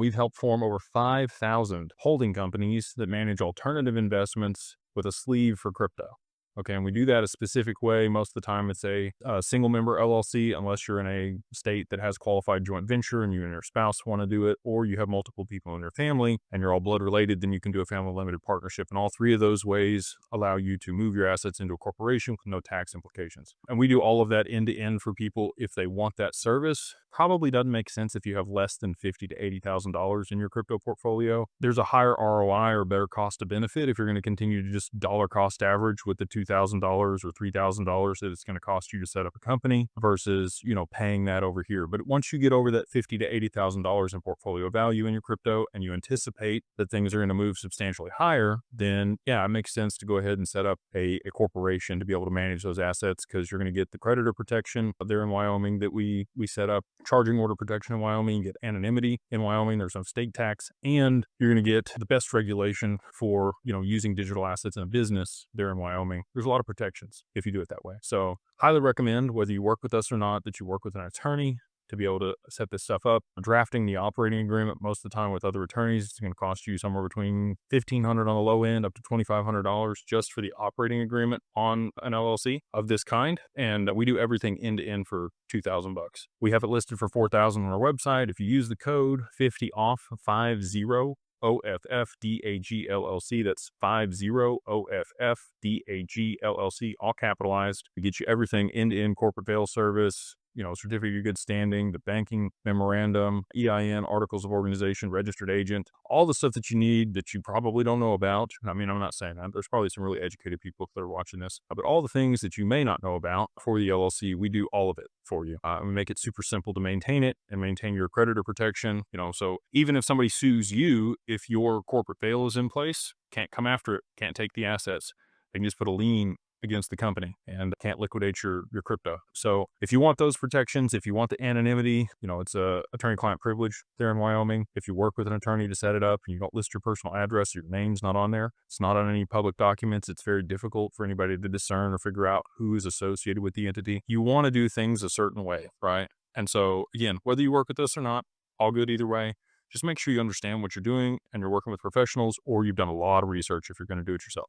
We've helped form over 5,000 holding companies that manage alternative investments with a sleeve for crypto. Okay, and we do that a specific way. Most of the time, it's a single member LLC, unless you're in a state that has qualified joint venture and you and your spouse want to do it, or you have multiple people in your family and you're all blood related, then you can do a family limited partnership. And all three of those ways allow you to move your assets into a corporation with no tax implications. And we do all of that end to end for people if they want that service. Probably doesn't make sense if you have less than $50,000 to $80,000 in your crypto portfolio. There's a higher ROI or better cost to benefit if you're going to continue to just dollar cost average with the $2,000 or $3,000 that it's going to cost you to set up a company versus, paying that over here. But once you get over that $50,000 to $80,000 in portfolio value in your crypto and you anticipate that things are going to move substantially higher, then yeah, it makes sense to go ahead and set up a corporation to be able to manage those assets, because you're going to get the creditor protection there in Wyoming that we set up, charging order protection in Wyoming, you get anonymity in Wyoming, there's no state tax, and you're going to get the best regulation for, using digital assets in a business there in Wyoming. There's a lot of protections if you do it that way. So highly recommend, whether you work with us or not, that you work with an attorney to be able to set this stuff up. Drafting the operating agreement most of the time with other attorneys, it's going to cost you somewhere between $1,500 on the low end up to $2,500 just for the operating agreement on an LLC of this kind. And we do everything end to end for $2,000. We have it listed for $4,000 on our website. If you use the code 50OFF, 50 OFF DAG LLC. That's 50 OFF DAG LLC, all capitalized. We get you everything end to end: corporate veil service, certificate of good standing, the banking memorandum, EIN, articles of organization, registered agent, all the stuff that you need that you probably don't know about. I mean, I'm not saying that. There's probably some really educated people that are watching this, but all the things that you may not know about for the LLC, we do all of it for you. We make it super simple to maintain it and maintain your creditor protection. So even if somebody sues you, if your corporate veil is in place, can't come after it, can't take the assets. They can just put a lien against the company and can't liquidate your crypto. So if you want those protections, if you want the anonymity, it's a attorney-client privilege there in Wyoming. If you work with an attorney to set it up and you don't list your personal address, your name's not on there, it's not on any public documents, it's very difficult for anybody to discern or figure out who is associated with the entity. You want to do things a certain way, right? And so again, whether you work with us or not, all good either way. Just make sure you understand what you're doing and you're working with professionals, or you've done a lot of research if you're going to do it yourself.